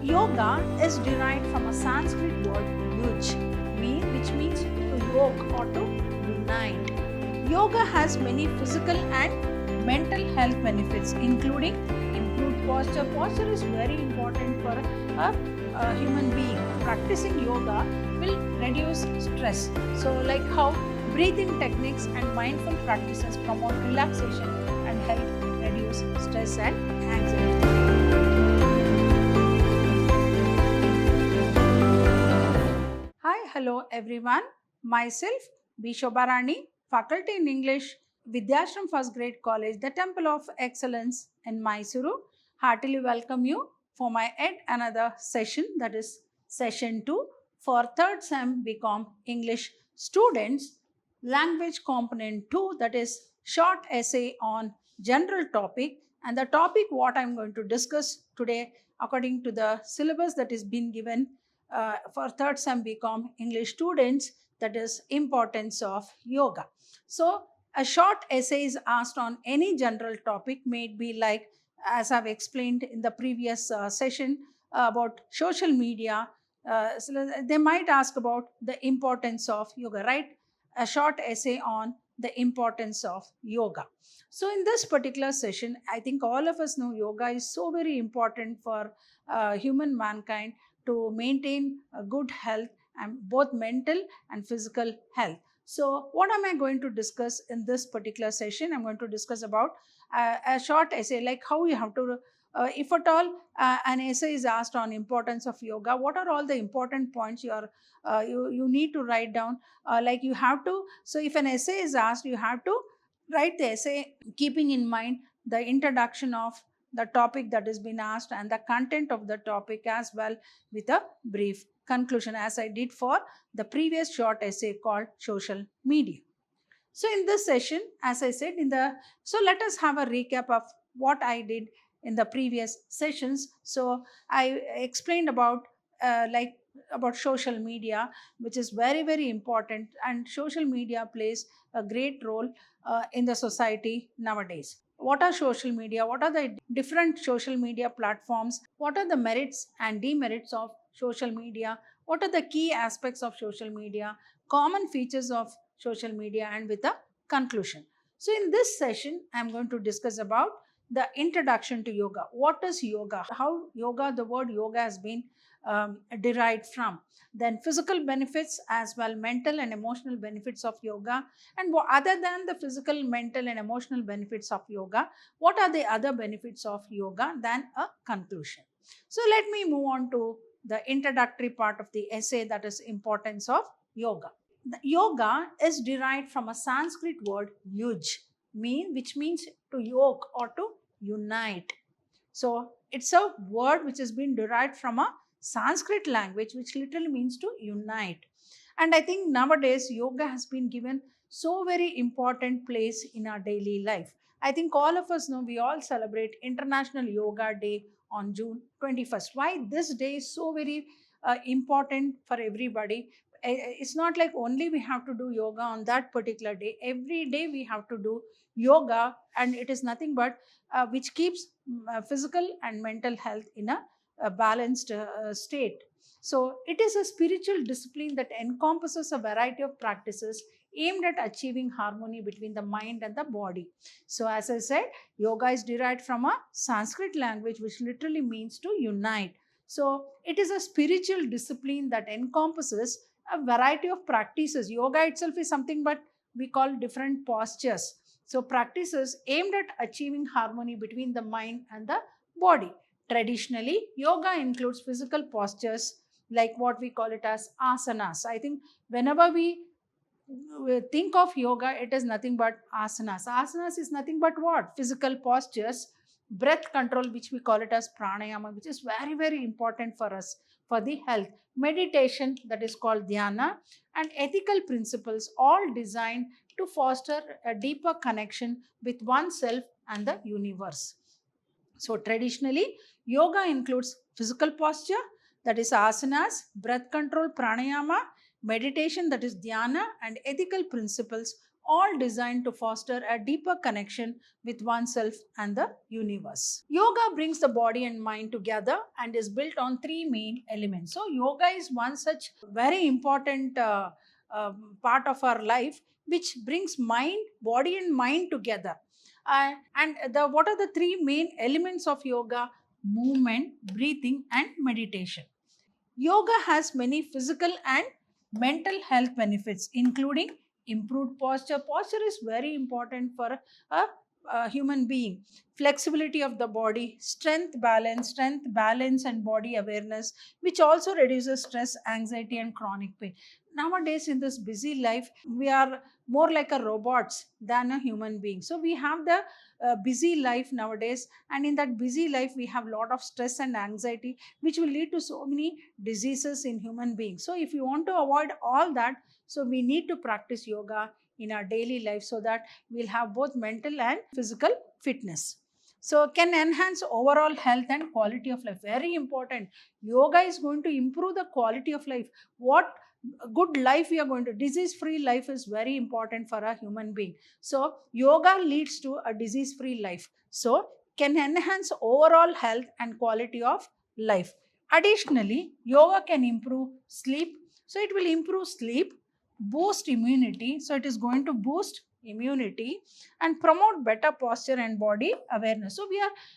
Yoga is derived from a Sanskrit word yuj, which means to yoke or to unite. Yoga has many physical and mental health benefits, including improved posture. Posture is very important for a human being. Practicing yoga will reduce stress. So, like how breathing techniques and mindful practices promote relaxation and help reduce stress and anxiety. Hi, hello everyone. Myself, B. Shobarani, faculty in English, Vidhyaashram First Grade College, the Temple of Excellence in MYSURU. Heartily welcome you for my yet another session, that is session 2 for third sem BCom English students, language component 2, that is short essay on general topic. And the topic what I'm going to discuss today according to the syllabus that is been given for third sem BCom English students, that is importance of yoga. So a short essay is asked on any general topic, may it be like as I've explained in the previous session about social media. So they might ask about the importance of yoga, right? A short essay on the importance of yoga. So in this particular session, I think all of us know yoga is so very important for human mankind to maintain a good health and both mental and physical health. So what am I going to discuss in this particular session? I'm going to discuss about a short essay, like how you have to, if at all an essay is asked on importance of yoga, what are all the important points you need to write down? Like you have to, so if an essay is asked, you have to write the essay keeping in mind the introduction of the topic that has been asked and the content of the topic, as well with a brief conclusion, as I did for the previous short essay called social media. So in this session, as I said so let us have a recap of what I did in the previous sessions. So I explained about about social media, which is very, very important, and social media plays a great role in the society nowadays. What are social media? What are the different social media platforms? What are the merits and demerits of social media? What are the key aspects of social media? Common features of social media, and with a conclusion. So in this session, I'm going to discuss about the introduction to yoga. What is yoga? How yoga, the word yoga has been derived from. Then physical benefits as well, mental and emotional benefits of yoga. And other than the physical, mental and emotional benefits of yoga, what are the other benefits of yoga? Than a conclusion. So let me move on to the introductory part of the essay, that is importance of yoga. The yoga is derived from a Sanskrit word yuj, which means to yoke or to unite. So it's a word which has been derived from a Sanskrit language, which literally means to unite. And I think nowadays yoga has been given so very important place in our daily life. I think all of us know we all celebrate International Yoga Day on June 21st. Why this day is so very important for everybody? It's not like only we have to do yoga on that particular day. Every day we have to do yoga, and it is nothing but which keeps physical and mental health in a balanced state. So it is a spiritual discipline that encompasses a variety of practices aimed at achieving harmony between the mind and the body. So as I said, yoga is derived from a Sanskrit language, which literally means to unite. So it is a spiritual discipline that encompasses a variety of practices. Yoga itself is something but we call different postures. So practices aimed at achieving harmony between the mind and the body. Traditionally, yoga includes physical postures like what we call it as asanas. I think whenever we think of yoga, it is nothing but asanas. Asanas is nothing but what? Physical postures, breath control, which we call it as pranayama, which is very, very important for us for the health. Meditation, that is called dhyana, and ethical principles, all designed to foster a deeper connection with oneself and the universe. So traditionally, yoga includes physical posture, that is asanas, breath control, pranayama, meditation, that is dhyana, and ethical principles, all designed to foster a deeper connection with oneself and the universe. Yoga brings the body and mind together and is built on three main elements. So, yoga is one such very important part of our life which brings body and mind together. And what are the three main elements of yoga? Movement, breathing, and meditation. Yoga has many physical and mental health benefits, including improved posture. Posture is very important for a human being. Flexibility of the body, strength, balance, and body awareness, which also reduces stress, anxiety, and chronic pain. Nowadays, in this busy life, we are more like a robots than a human being. So we have the busy life nowadays, and in that busy life, we have a lot of stress and anxiety, which will lead to so many diseases in human beings. So if you want to avoid all that, so we need to practice yoga in our daily life so that we'll have both mental and physical fitness. So can enhance overall health and quality of life. Very important. Yoga is going to improve the quality of life. What good life we are going to, disease free life is very important for a human being. So yoga leads to a disease free life. So can enhance overall health and quality of life. Additionally, yoga can improve sleep. So it will improve sleep, boost immunity. So it is going to boost immunity and promote better posture and body awareness.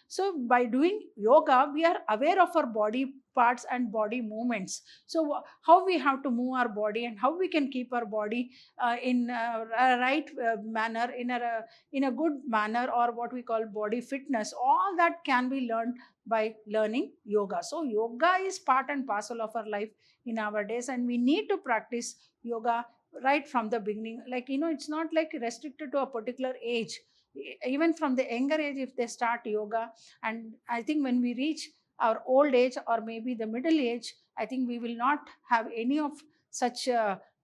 So by doing yoga, we are aware of our body parts and body movements. So how we have to move our body and how we can keep our body in a right manner, in a good manner, or what we call body fitness. All that can be learned by learning yoga. So yoga is part and parcel of our life in our days, and we need to practice yoga right from the beginning. Like, it's not like restricted to a particular age. Even from the younger age, if they start yoga, and I think when we reach our old age or maybe the middle age, I think we will not have any of such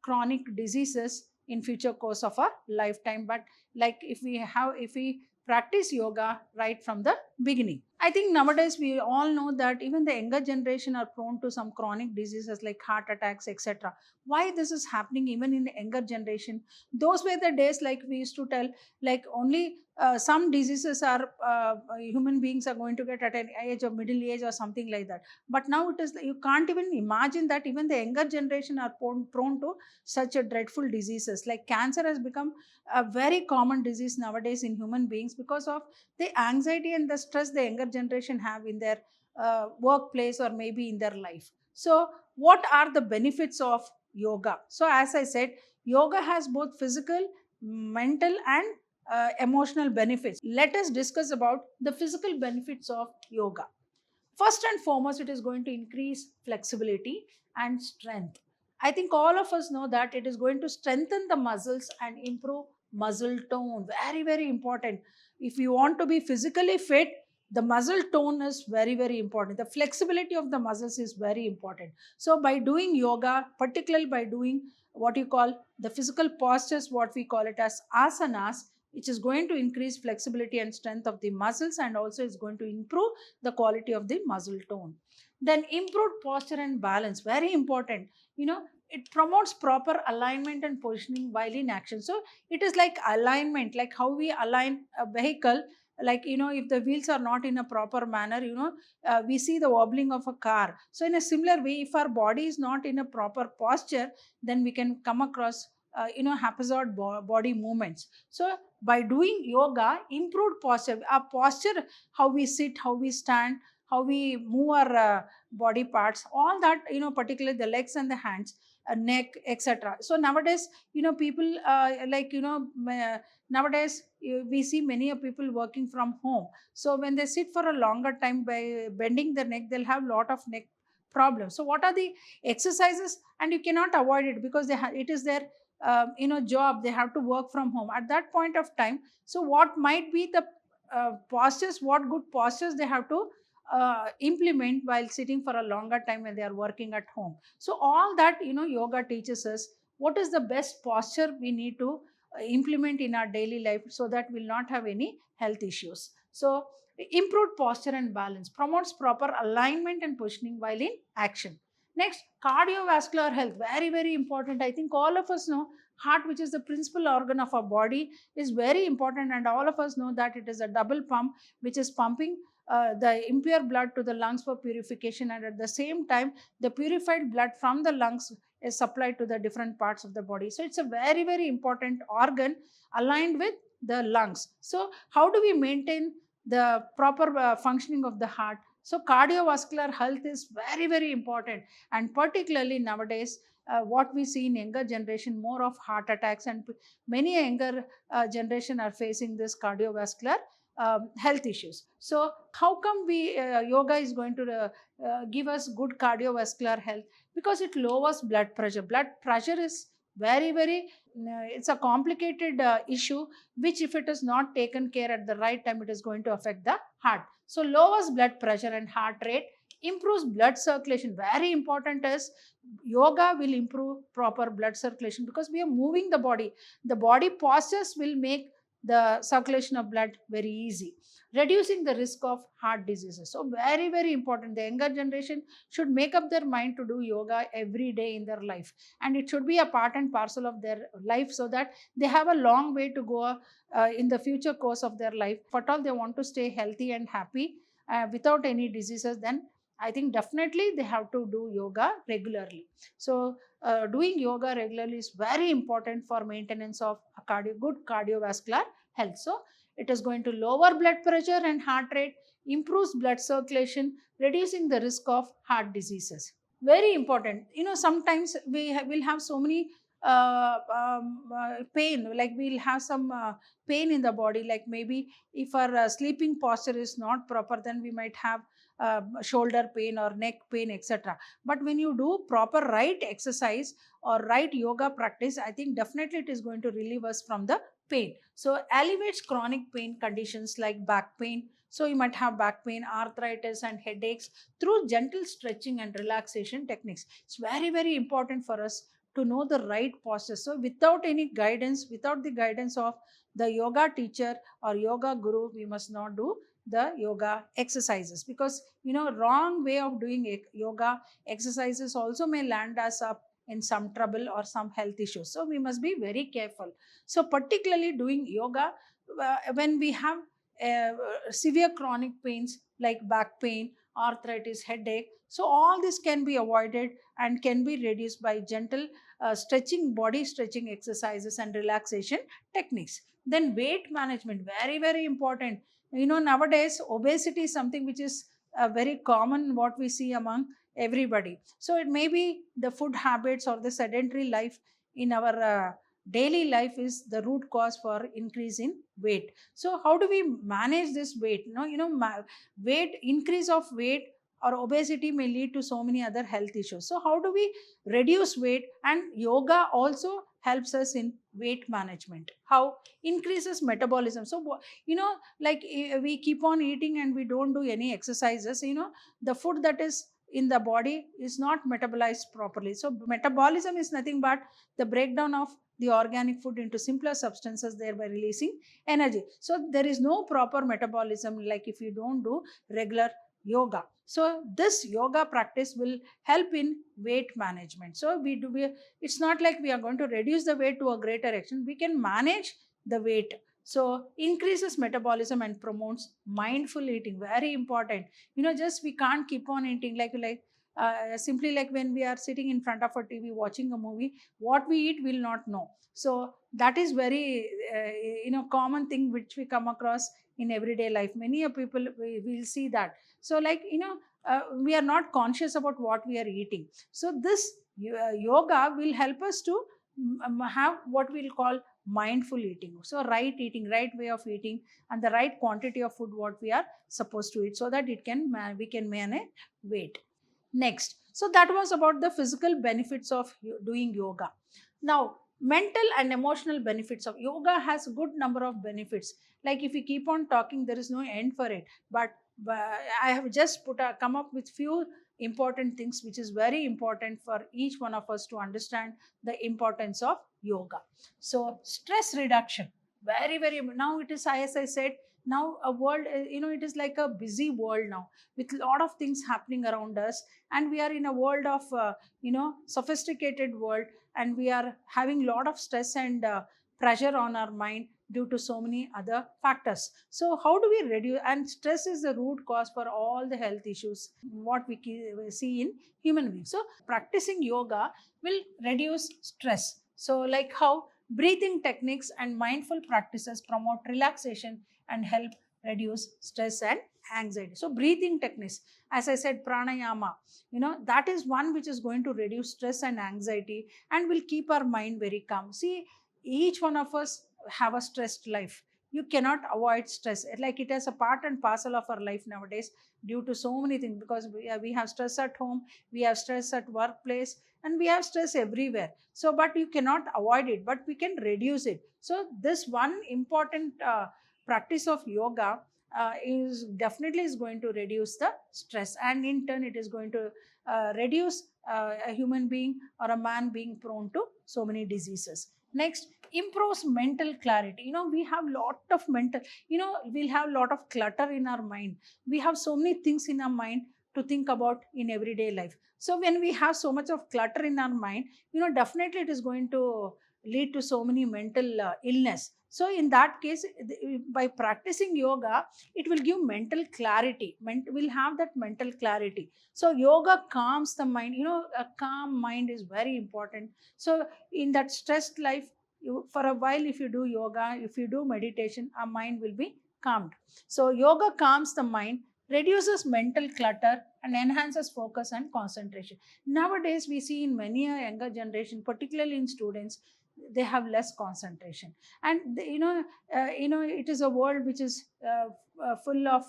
chronic diseases in future course of our lifetime. But like if we practice yoga right from the beginning. I think nowadays we all know that even the younger generation are prone to some chronic diseases like heart attacks, etc. Why this is happening even in the younger generation? Those were the days, like we used to tell, like only some diseases are human beings are going to get at an age of middle age or something like that. But now it is, you can't even imagine that even the younger generation are prone to such a dreadful diseases. Like cancer has become a very common disease nowadays in human beings because of the anxiety and the stress the younger generation have in their workplace or maybe in their life. So what are the benefits of yoga? So as I said, yoga has both physical, mental, and emotional benefits. Let us discuss about the physical benefits of yoga. First and foremost, it is going to increase flexibility and strength. I think all of us know that it is going to strengthen the muscles and improve muscle tone. Very, very important. If you want to be physically fit, the muscle tone is very, very important. The flexibility of the muscles is very important. So by doing yoga, particularly by doing what you call the physical postures, what we call it as asanas, which is going to increase flexibility and strength of the muscles, and also is going to improve the quality of the muscle tone. Then improved posture and balance, very important. It promotes proper alignment and positioning while in action. So it is like alignment, like how we align a vehicle. Like, if the wheels are not in a proper manner, we see the wobbling of a car. So in a similar way, if our body is not in a proper posture, then we can come across haphazard body movements. So by doing yoga, improved posture, our posture, how we sit, how we stand, how we move our body parts, all that, particularly the legs and the hands, neck, etc. So nowadays, people nowadays we see many of people working from home. So when they sit for a longer time by bending the neck, they'll have lot of neck problems. So what are the exercises? And you cannot avoid it because it is their job. They have to work from home at that point of time. So what might be the postures, what good postures they have to implement while sitting for a longer time when they are working at home. So all that, yoga teaches us what is the best posture we need to implement in our daily life so that we'll not have any health issues. So improved posture and balance promotes proper alignment and positioning while in action. Next, cardiovascular health, very, very important. I think all of us know Heart, which is the principal organ of our body, is very important, and all of us know that it is a double pump which is pumping the impure blood to the lungs for purification, and at the same time the purified blood from the lungs is supplied to the different parts of the body. So it's a very, very important organ aligned with the lungs. So how do we maintain the proper functioning of the heart? So cardiovascular health is very, very important, and particularly nowadays what we see in younger generation, more of heart attacks, and many younger generation are facing this cardiovascular health issues. So how come we yoga is going to give us good cardiovascular health? Because it lowers blood pressure. Blood pressure is very, very it's a complicated issue, which if it is not taken care at the right time, it is going to affect the heart. So lowers blood pressure and heart rate, improves blood circulation. Very important is yoga will improve proper blood circulation, because we are moving the body. The body postures will make the circulation of blood very easy, reducing the risk of heart diseases. So very, very important. The younger generation should make up their mind to do yoga every day in their life, and it should be a part and parcel of their life, so that they have a long way to go in the future course of their life. If at all they want to stay healthy and happy without any diseases, then I think definitely they have to do yoga regularly. So doing yoga regularly is very important for maintenance of a good cardiovascular health. So it is going to lower blood pressure and heart rate, improves blood circulation, reducing the risk of heart diseases. Very important. Sometimes we will have so many pain, like we'll have some pain in the body, like maybe if our sleeping posture is not proper, then we might have shoulder pain or neck pain, etc. But when you do proper right exercise or right yoga practice, I think definitely it is going to relieve us from the pain. So alleviates chronic pain conditions like back pain. So you might have back pain, arthritis, and headaches through gentle stretching and relaxation techniques. It's very, very important for us to know the right posture. So without any guidance, without the guidance of the yoga teacher or yoga guru, we must not do the yoga exercises, because wrong way of doing yoga exercises also may land us up in some trouble or some health issues. So we must be very careful. So particularly doing yoga when we have severe chronic pains like back pain, arthritis, headache. So all this can be avoided and can be reduced by gentle stretching, body stretching exercises and relaxation techniques. Then weight management, very, very important. Nowadays obesity is something which is very common, what we see among everybody. So it may be the food habits or the sedentary life in our daily life is the root cause for increase in weight. So how do we manage this weight? Weight increase of weight or obesity may lead to so many other health issues. So how do we reduce weight? And yoga also helps us in weight management. How? Increases metabolism. So like we keep on eating and we don't do any exercises, the food that is in the body is not metabolized properly. So metabolism is nothing but the breakdown of the organic food into simpler substances, thereby releasing energy. So there is no proper metabolism like if you don't do regular yoga. So this yoga practice will help in weight management. So it's not like we are going to reduce the weight to a greater extent. We can manage the weight. So increases metabolism and promotes mindful eating. Very important. Just we can't keep on eating like simply like when we are sitting in front of a TV watching a movie, what we eat we'll not know. So that is very common thing which we come across in everyday life. Many people will see that. So we are not conscious about what we are eating. So this yoga will help us to have what we'll call mindful eating. So right eating, right way of eating, and the right quantity of food what we are supposed to eat, so that we can manage weight. Next, so that was about the physical benefits of doing yoga. Now mental and emotional benefits of yoga has a good number of benefits. Like if we keep on talking, there is no end for it. But I have just come up with few important things which is very important for each one of us to understand the importance of yoga. So stress reduction, very, very, now it is, as I said, Now a world, it is like a busy world now with a lot of things happening around us, and we are in a world of sophisticated world, and we are having a lot of stress and pressure on our mind due to so many other factors. So how do we reduce? And stress is the root cause for all the health issues what we see in human beings. So practicing yoga will reduce stress. So like how breathing techniques and mindful practices promote relaxation and help reduce stress and anxiety. So breathing techniques, as I said, pranayama, that is one which is going to reduce stress and anxiety and will keep our mind very calm. See, each one of us have a stressed life. You cannot avoid stress, like it is a part and parcel of our life nowadays due to so many things, because we have stress at home, we have stress at workplace, and we have stress everywhere. So but you cannot avoid it, but we can reduce it. So this one important practice of yoga is definitely is going to reduce the stress, and in turn it is going to reduce a human being or a man being prone to so many diseases. Next, improves mental clarity. We have lot of mental, we'll have lot of clutter in our mind. We have so many things in our mind to think about in everyday life. So when we have so much of clutter in our mind, definitely it is going to lead to so many mental illness. So in that case, by practicing yoga, it will give mental clarity. Will have that mental clarity. So yoga calms the mind. A calm mind is very important. So in that stressed life, for a while, if you do yoga, if you do meditation, our mind will be calmed. So yoga calms the mind, reduces mental clutter, and enhances focus and concentration. Nowadays we see in many a younger generation, particularly in students, they have less concentration. And it is a world which is full of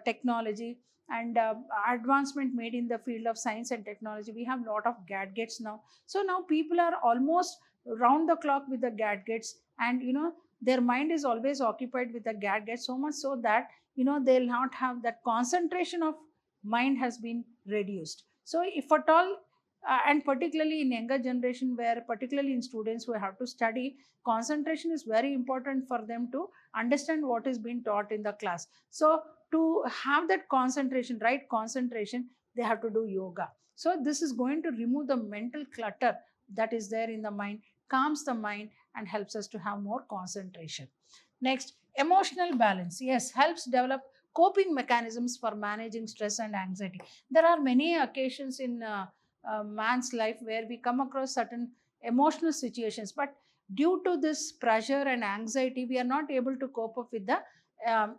technology and advancement made in the field of science and technology. We have a lot of gadgets now. So now people are almost round the clock with the gadgets, and their mind is always occupied with the gadgets, so much so that they'll not have that concentration of mind has been reduced. So if at all, and particularly in younger generation, where particularly in students who have to study, concentration is very important for them to understand what is being taught in the class. So to have that concentration, right concentration, they have to do yoga. So this is going to remove the mental clutter that is there in the mind, calms the mind, and helps us to have more concentration. Next, emotional balance. Yes, helps develop coping mechanisms for managing stress and anxiety. There are many occasions in man's life where we come across certain emotional situations, but due to this pressure and anxiety, we are not able to cope up with the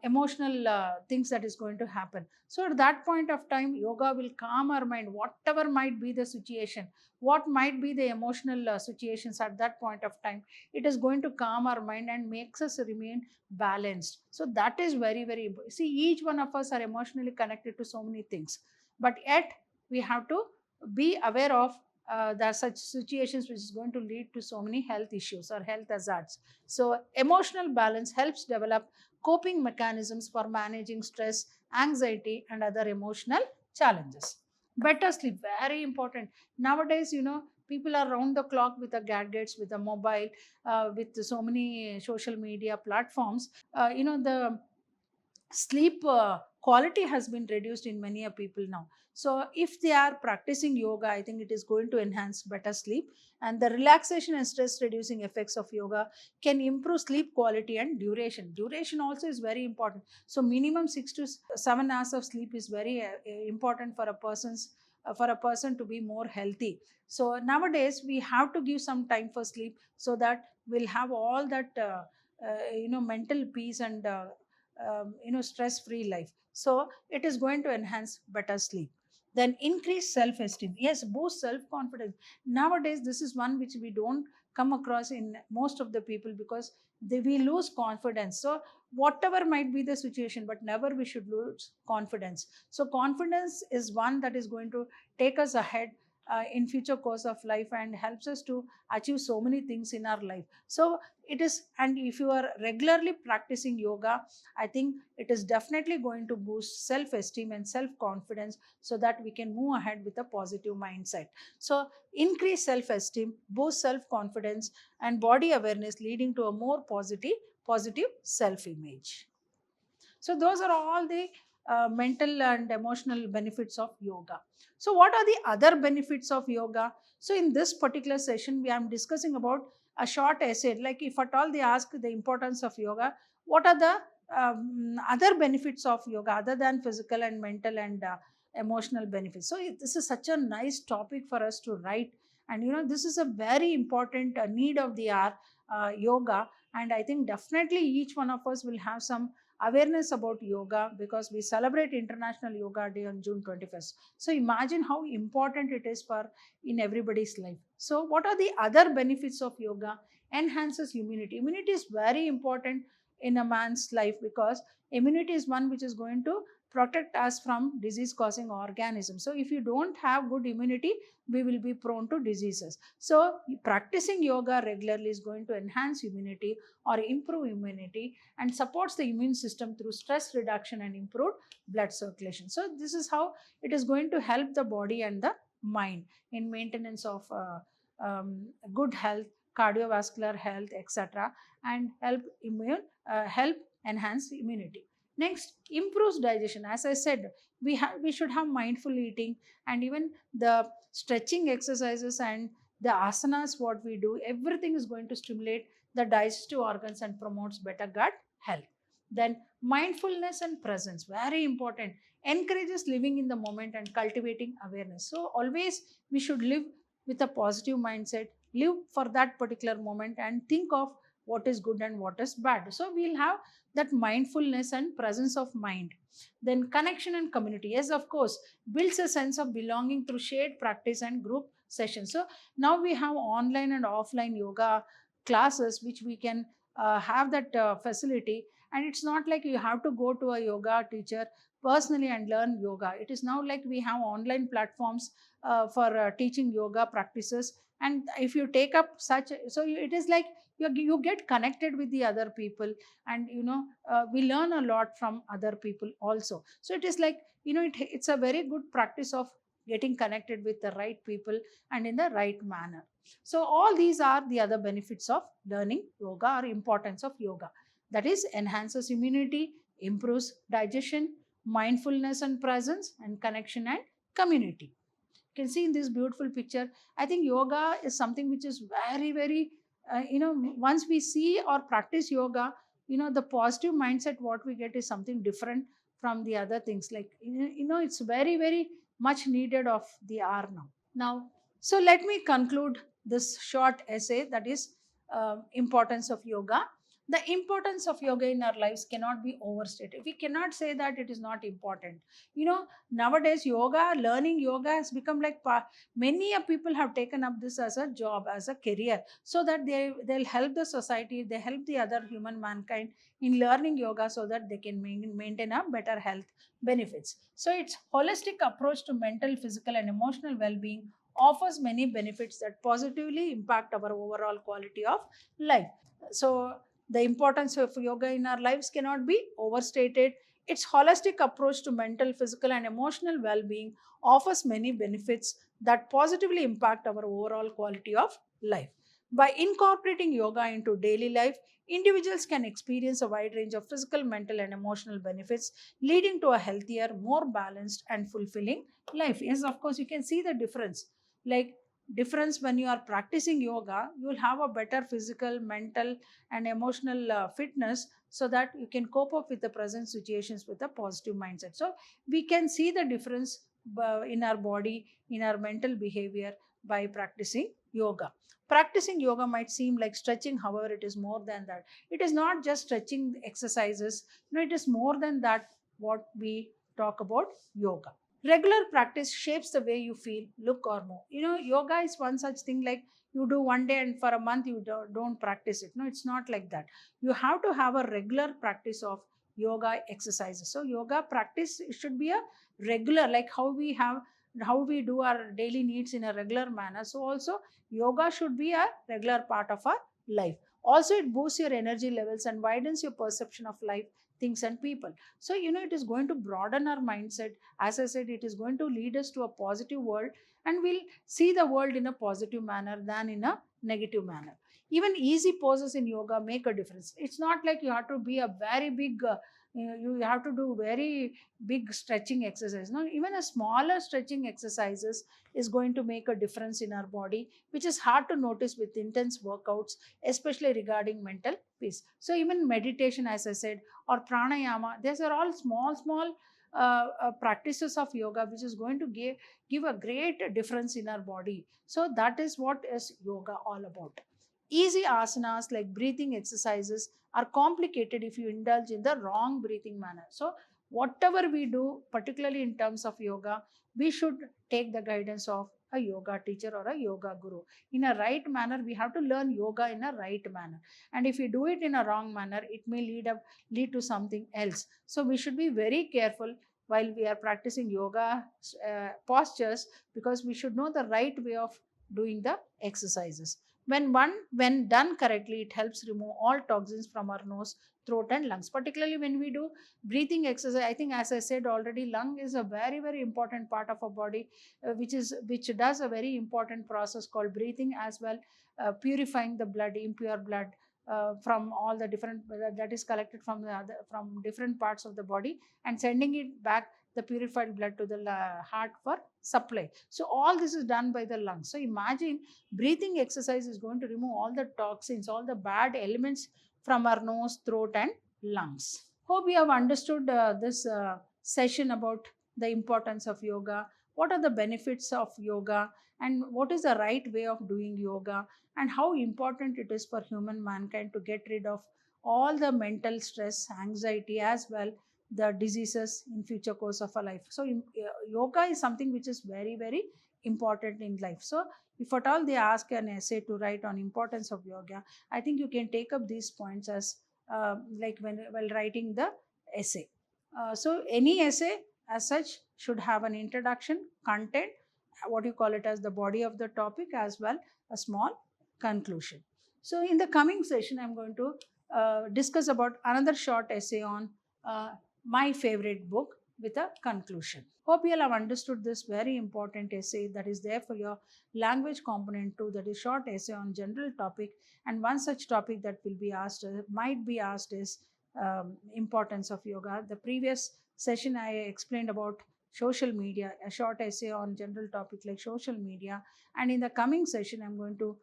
emotional things that is going to happen. So at that point of time, yoga will calm our mind, whatever might be the situation, what might be the emotional situations at that point of time. It is going to calm our mind and makes us remain balanced. So that is very, very important. See, each one of us are emotionally connected to so many things, but yet we have to be aware of there such situations which is going to lead to so many health issues or health hazards. So emotional balance helps develop coping mechanisms for managing stress, anxiety, and other emotional challenges. Better sleep, very important. Nowadays, people are round the clock with the gadgets, with the mobile, with so many social media platforms. The sleep quality has been reduced in many people now. So if they are practicing yoga, I think it is going to enhance better sleep, and the relaxation and stress reducing effects of yoga can improve sleep quality and duration also is very important. So minimum 6 to 7 hours of sleep is very important for a person to be more healthy. So nowadays we have to give some time for sleep, so that we'll have all that mental peace and stress free life. So it is going to enhance better sleep. Then increase self esteem. Yes, boost self confidence. Nowadays this is one which we don't come across in most of the people, because we lose confidence. So whatever might be the situation, but never we should lose confidence. So confidence is one that is going to take us ahead in future course of life, and helps us to achieve so many things in our life. So it is, and if you are regularly practicing yoga, I think it is definitely going to boost self esteem and self confidence, so that we can move ahead with a positive mindset. So increase self esteem, boost self confidence, and body awareness, leading to a more positive positive self-image. So those are all the mental and emotional benefits of yoga. So what are the other benefits of yoga? So in this particular session, we are discussing about a short essay. Like if at all they ask the importance of yoga, what are the other benefits of yoga other than physical and mental and emotional benefits? So this is such a nice topic for us to write, and this is a very important need of the hour, yoga. And I think definitely each one of us will have some awareness about yoga, because we celebrate International Yoga Day on June 21st. So imagine how important it is for in everybody's life. So what are the other benefits of yoga? Enhances immunity. Immunity is very important in a man's life, because immunity is one which is going to protect us from disease causing organisms. So if you don't have good immunity, we will be prone to diseases. So practicing yoga regularly is going to enhance immunity or improve immunity, and supports the immune system through stress reduction and improved blood circulation. So this is how it is going to help the body and the mind in maintenance of good health, cardiovascular health, etc., and help enhance immunity. Next, improves digestion. As I said, we should have mindful eating, and even the stretching exercises and the asanas what we do, everything is going to stimulate the digestive organs and promotes better gut health. Then mindfulness and presence, very important, encourages living in the moment and cultivating awareness. So always we should live with a positive mindset, live for that particular moment and think of what is good and what is bad. So we'll have that mindfulness and presence of mind. Then connection and community, yes, of course, builds a sense of belonging through shared practice and group sessions. So now we have online and offline yoga classes which we can have that facility, and it's not like you have to go to a yoga teacher personally and learn yoga. It is now like we have online platforms for teaching yoga practices, and if you take up such, so it is like you get connected with the other people, and we learn a lot from other people also. So it is like it's a very good practice of getting connected with the right people and in the right manner. So all these are the other benefits of learning yoga or importance of yoga. That is, enhances immunity, improves digestion, mindfulness and presence, and connection and community. You can see in this beautiful picture, I think yoga is something which is very, very, once we see or practice yoga, the positive mindset what we get is something different from the other things. Like, it's very, very much needed of the hour now. Now, so let me conclude this short essay, that is importance of yoga. The importance of yoga in our lives cannot be overstated. We cannot say that it is not important. Nowadays yoga, learning yoga has become like many people have taken up this as a job, as a career, so that they'll help the society, they help the other human mankind in learning yoga, so that they can maintain a better health benefits. So its holistic approach to mental, physical and emotional well-being offers many benefits that positively impact our overall quality of life. So the importance of yoga in our lives cannot be overstated. Its holistic approach to mental, physical and emotional well-being offers many benefits that positively impact our overall quality of life. By incorporating yoga into daily life, individuals can experience a wide range of physical, mental and emotional benefits, leading to a healthier, more balanced and fulfilling life. Yes, of course, you can see the difference. Like, difference when you are practicing yoga, you will have a better physical, mental and emotional fitness, so that you can cope up with the present situations with a positive mindset. So we can see the difference in our body, in our mental behavior, by practicing yoga. Practicing yoga might seem like stretching, however it is more than that. It is not just stretching exercises, it is more than that what we talk about yoga. Regular practice shapes the way you feel, look or move. Yoga is one such thing, like you do one day and for a month you don't practice it. No, it's not like that. You have to have a regular practice of yoga exercises. So yoga practice should be a regular, like how we do our daily needs in a regular manner. So also yoga should be a regular part of our life. Also, it boosts your energy levels and widens your perception of life, things and people. So it is going to broaden our mindset. As I said, it is going to lead us to a positive world, and we'll see the world in a positive manner than in a negative manner. Even easy poses in yoga make a difference. It's not like you have to be a very big you have to do very big stretching exercise. No, even a smaller stretching exercises is going to make a difference in our body, which is hard to notice with intense workouts, especially regarding mental peace. So even meditation, as I said, or pranayama, these are all small practices of yoga which is going to give a great difference in our body. So that is what is yoga all about. Easy asanas like breathing exercises are complicated if you indulge in the wrong breathing manner. So whatever we do, particularly in terms of yoga, we should take the guidance of a yoga teacher or a yoga guru. In a right manner, we have to learn yoga in a right manner. And if we do it in a wrong manner, it may lead to something else. So we should be very careful while we are practicing yoga postures, because we should know the right way of doing the exercises. When done correctly, it helps remove all toxins from our nose, throat and lungs. Particularly when we do breathing exercise, I think, as I said already, lung is a very important part of our body, which does a very important process called breathing as well, purifying the blood, impure blood, from all the different that is collected from different parts of the body, and sending it back, the purified blood, to the heart for supply. So all this is done by the lungs. So imagine, breathing exercise is going to remove all the toxins, all the bad elements from our nose, throat and lungs. Hope you have understood this session about the importance of yoga, what are the benefits of yoga, and what is the right way of doing yoga, and how important it is for human mankind to get rid of all the mental stress, anxiety, as well the diseases in future course of our life. So yoga is something which is very important in life. So if at all they ask an essay to write on importance of yoga, I think you can take up these points as like while writing the essay. So any essay as such should have an introduction, content, what you call it as the body of the topic, as well a small conclusion. So in the coming session, I'm going to discuss about another short essay on my favorite book with a conclusion. Hope you all have understood this very important essay that is there for your language component 2, that is short essay on general topic. And one such topic that will be asked, might be asked, is importance of yoga. The previous session I explained about social media, a short essay on general topic like social media. And in the coming session, I'm going to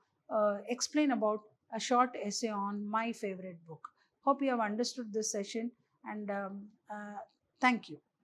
explain about a short essay on my favorite book. Hope you have understood this session, and thank you.